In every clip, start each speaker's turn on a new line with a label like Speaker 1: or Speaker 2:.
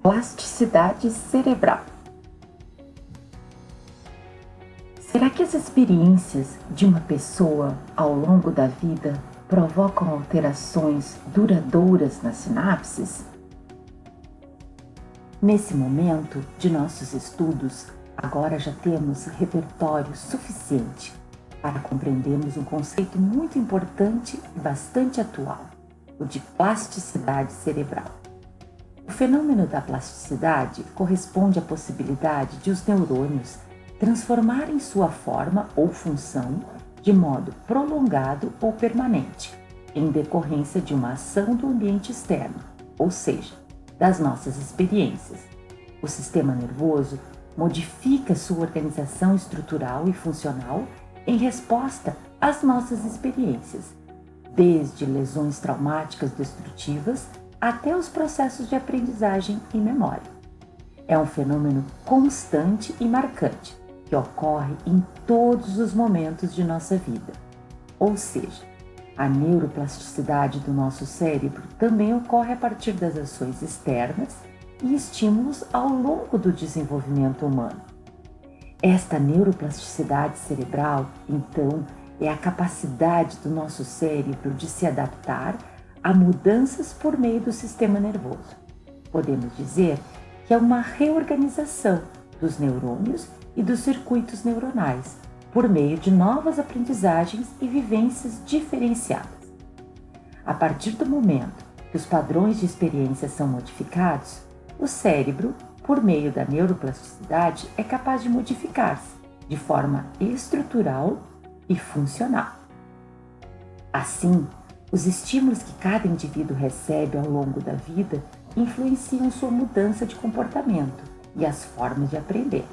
Speaker 1: Plasticidade cerebral. Será que as experiências de uma pessoa ao longo da vida provocam alterações duradouras nas sinapses? Nesse momento de nossos estudos, agora já temos repertório suficiente para compreendermos um conceito muito importante e bastante atual, o de plasticidade cerebral. O fenômeno da plasticidade corresponde à possibilidade de os neurônios transformarem sua forma ou função de modo prolongado ou permanente, em decorrência de uma ação do ambiente externo, ou seja, das nossas experiências. O sistema nervoso modifica sua organização estrutural e funcional em resposta às nossas experiências, desde lesões traumáticas destrutivas até os processos de aprendizagem e memória. É um fenômeno constante e marcante, que ocorre em todos os momentos de nossa vida. Ou seja, a neuroplasticidade do nosso cérebro também ocorre a partir das ações externas e estímulos ao longo do desenvolvimento humano. Esta neuroplasticidade cerebral, então, é a capacidade do nosso cérebro de se adaptar a mudanças por meio do sistema nervoso. Podemos dizer que é uma reorganização dos neurônios e dos circuitos neuronais, por meio de novas aprendizagens e vivências diferenciadas. A partir do momento que os padrões de experiência são modificados, o cérebro, por meio da neuroplasticidade, é capaz de modificar-se de forma estrutural e funcional. Assim, os estímulos que cada indivíduo recebe ao longo da vida influenciam sua mudança de comportamento e as formas de aprender.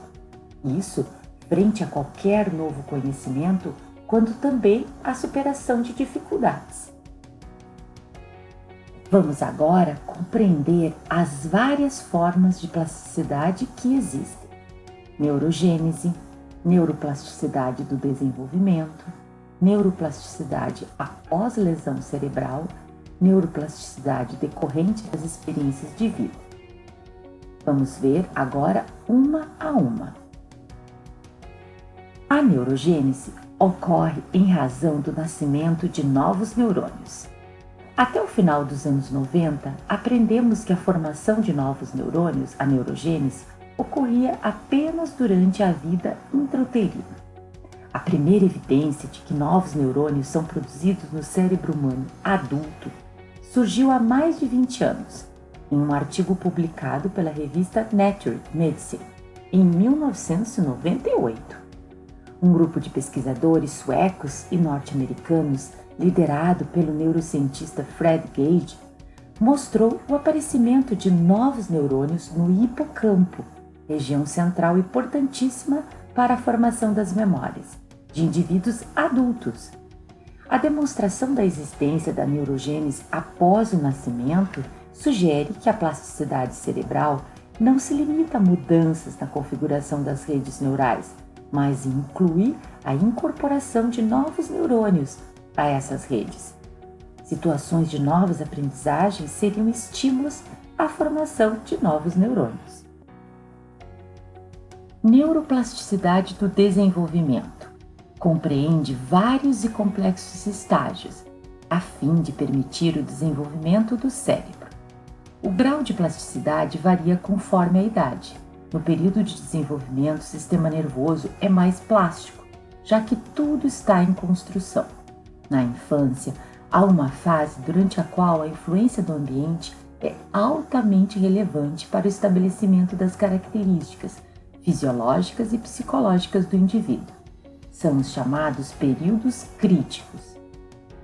Speaker 1: Isso frente a qualquer novo conhecimento, quanto também a superação de dificuldades. Vamos agora compreender as várias formas de plasticidade que existem: neurogênese, neuroplasticidade do desenvolvimento, neuroplasticidade após lesão cerebral, neuroplasticidade decorrente das experiências de vida. Vamos ver agora uma a uma. A neurogênese ocorre em razão do nascimento de novos neurônios. Até o final dos anos 90, aprendemos que a formação de novos neurônios, a neurogênese, ocorria apenas durante a vida intrauterina. A primeira evidência de que novos neurônios são produzidos no cérebro humano adulto surgiu há mais de 20 anos, em um artigo publicado pela revista Nature Medicine, em 1998. Um grupo de pesquisadores suecos e norte-americanos, liderado pelo neurocientista Fred Gage, mostrou o aparecimento de novos neurônios no hipocampo, região central importantíssima para a formação das memórias, de indivíduos adultos. A demonstração da existência da neurogênese após o nascimento sugere que a plasticidade cerebral não se limita a mudanças na configuração das redes neurais, mas inclui a incorporação de novos neurônios a essas redes. Situações de novas aprendizagens seriam estímulos à formação de novos neurônios. Neuroplasticidade do desenvolvimento compreende vários e complexos estágios, a fim de permitir o desenvolvimento do cérebro. O grau de plasticidade varia conforme a idade. No período de desenvolvimento, o sistema nervoso é mais plástico, já que tudo está em construção. Na infância, há uma fase durante a qual a influência do ambiente é altamente relevante para o estabelecimento das características fisiológicas e psicológicas do indivíduo. São os chamados períodos críticos.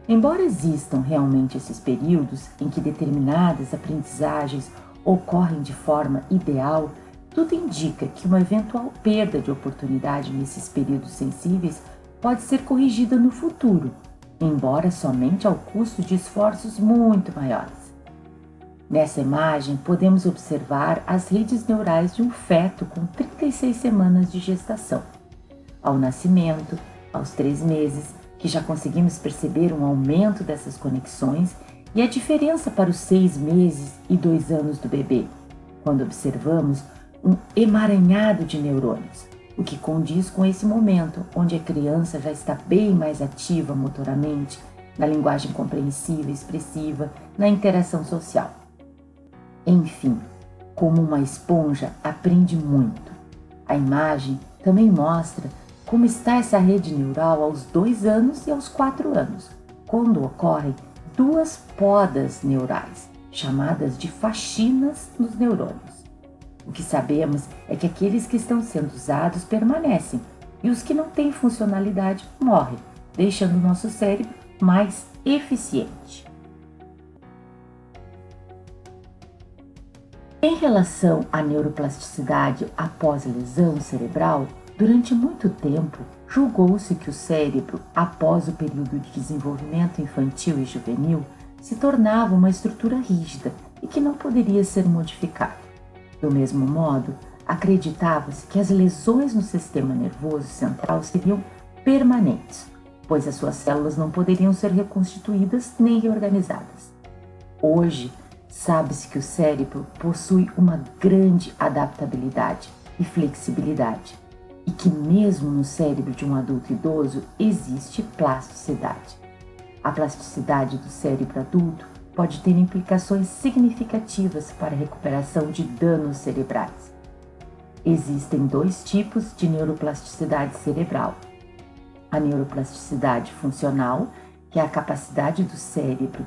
Speaker 1: Embora existam realmente esses períodos em que determinadas aprendizagens ocorrem de forma ideal, tudo indica que uma eventual perda de oportunidade nesses períodos sensíveis pode ser corrigida no futuro, embora somente ao custo de esforços muito maiores. Nessa imagem, podemos observar as redes neurais de um feto com 36 semanas de gestação. Ao nascimento, aos 3 meses, que já conseguimos perceber um aumento dessas conexões e a diferença para os 6 meses e 2 anos do bebê. quando observamos um emaranhado de neurônios, o que condiz com esse momento onde a criança já está bem mais ativa motoramente, na linguagem compreensiva e expressiva, na interação social. Enfim, como uma esponja aprende muito. A imagem também mostra como está essa rede neural aos 2 anos e aos 4 anos, quando ocorrem 2 podas neurais, chamadas de faxinas nos neurônios. O que sabemos é que aqueles que estão sendo usados permanecem e os que não têm funcionalidade morrem, deixando o nosso cérebro mais eficiente. Em relação à neuroplasticidade após lesão cerebral, durante muito tempo julgou-se que o cérebro, após o período de desenvolvimento infantil e juvenil, se tornava uma estrutura rígida e que não poderia ser modificada. Do mesmo modo, acreditava-se que as lesões no sistema nervoso central seriam permanentes, pois as suas células não poderiam ser reconstituídas nem reorganizadas. Hoje, sabe-se que o cérebro possui uma grande adaptabilidade e flexibilidade, e que mesmo no cérebro de um adulto idoso existe plasticidade. A plasticidade do cérebro adulto pode ter implicações significativas para a recuperação de danos cerebrais. Existem 2 tipos de neuroplasticidade cerebral. A neuroplasticidade funcional, que é a capacidade do cérebro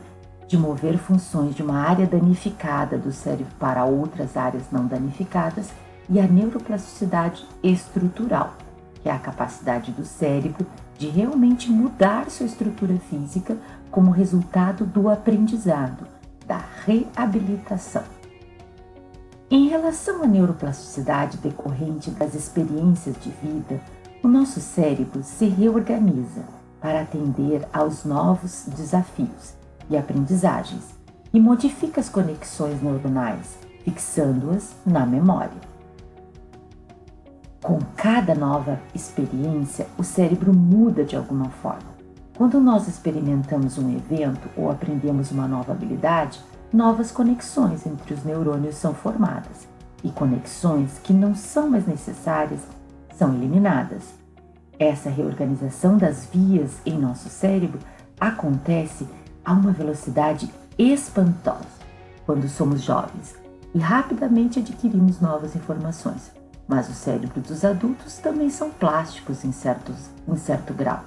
Speaker 1: de mover funções de uma área danificada do cérebro para outras áreas não danificadas, e a neuroplasticidade estrutural, que é a capacidade do cérebro de realmente mudar sua estrutura física como resultado do aprendizado, da reabilitação. Em relação à neuroplasticidade decorrente das experiências de vida, o nosso cérebro se reorganiza para atender aos novos desafios e aprendizagens e modifica as conexões neuronais, fixando-as na memória. Com cada nova experiência, o cérebro muda de alguma forma. Quando nós experimentamos um evento ou aprendemos uma nova habilidade, novas conexões entre os neurônios são formadas e conexões que não são mais necessárias são eliminadas. Essa reorganização das vias em nosso cérebro acontece a uma velocidade espantosa quando somos jovens e rapidamente adquirimos novas informações. Mas o cérebro dos adultos também são plásticos em certo grau.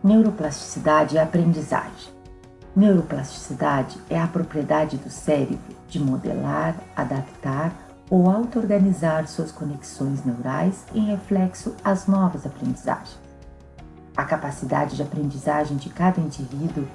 Speaker 1: Neuroplasticidade e aprendizagem. Neuroplasticidade é a propriedade do cérebro de modelar, adaptar ou auto-organizar suas conexões neurais em reflexo às novas aprendizagens. A capacidade de aprendizagem de cada indivíduo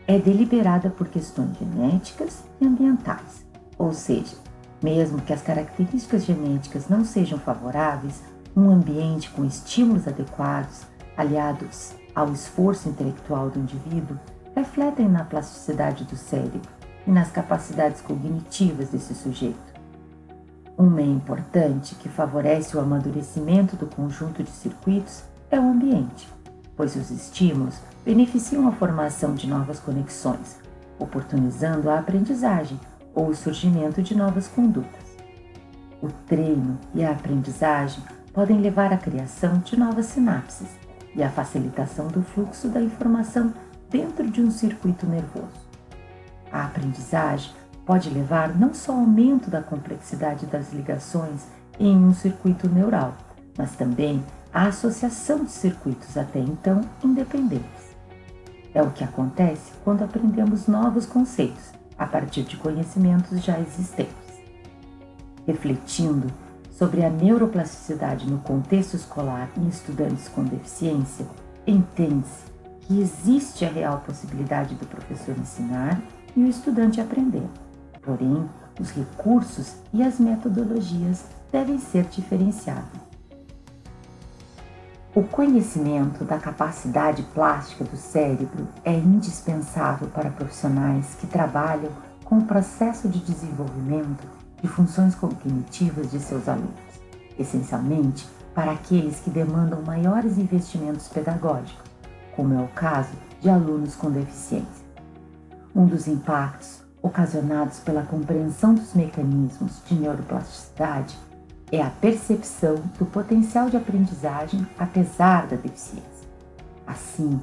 Speaker 1: é deliberada por questões genéticas e ambientais, ou seja, mesmo que as características genéticas não sejam favoráveis, um ambiente com estímulos adequados, aliados ao esforço intelectual do indivíduo, refletem na plasticidade do cérebro e nas capacidades cognitivas desse sujeito. Um meio importante que favorece o amadurecimento do conjunto de circuitos é o ambiente, pois os estímulos beneficiam a formação de novas conexões, oportunizando a aprendizagem ou o surgimento de novas condutas. O treino e a aprendizagem podem levar à criação de novas sinapses e à facilitação do fluxo da informação dentro de um circuito nervoso. A aprendizagem pode levar não só ao aumento da complexidade das ligações em um circuito neural, mas também à associação de circuitos até então independentes. É o que acontece quando aprendemos novos conceitos a partir de conhecimentos já existentes. Refletindo sobre a neuroplasticidade no contexto escolar em estudantes com deficiência, entende-se que existe a real possibilidade do professor ensinar e o estudante aprender. Porém, os recursos e as metodologias devem ser diferenciados. O conhecimento da capacidade plástica do cérebro é indispensável para profissionais que trabalham com o processo de desenvolvimento de funções cognitivas de seus alunos, essencialmente para aqueles que demandam maiores investimentos pedagógicos, como é o caso de alunos com deficiência. Um dos impactos ocasionados pela compreensão dos mecanismos de neuroplasticidade, é a percepção do potencial de aprendizagem apesar da deficiência. Assim,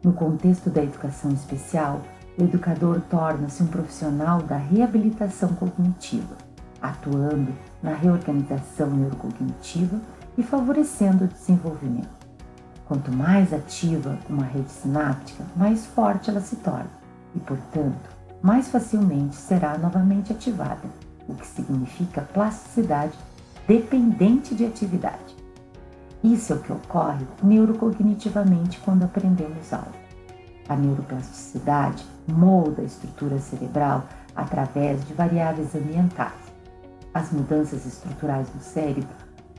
Speaker 1: no contexto da educação especial, o educador torna-se um profissional da reabilitação cognitiva, atuando na reorganização neurocognitiva e favorecendo o desenvolvimento. Quanto mais ativa uma rede sináptica, mais forte ela se torna e, portanto, mais facilmente será novamente ativada, o que significa plasticidade dependente de atividade. Isso é o que ocorre neurocognitivamente quando aprendemos algo. A neuroplasticidade molda a estrutura cerebral através de variáveis ambientais. As mudanças estruturais no cérebro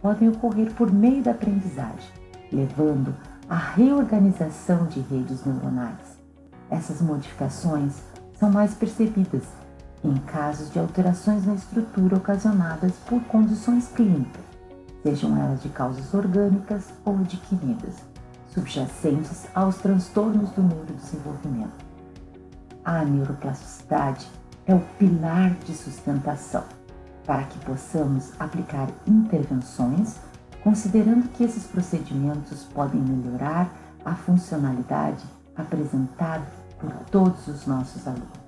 Speaker 1: podem ocorrer por meio da aprendizagem, levando à reorganização de redes neuronais. Essas modificações são mais percebidas em casos de alterações na estrutura ocasionadas por condições clínicas, sejam elas de causas orgânicas ou adquiridas, subjacentes aos transtornos do neurodesenvolvimento. A neuroplasticidade é o pilar de sustentação para que possamos aplicar intervenções, considerando que esses procedimentos podem melhorar a funcionalidade apresentada por todos os nossos alunos.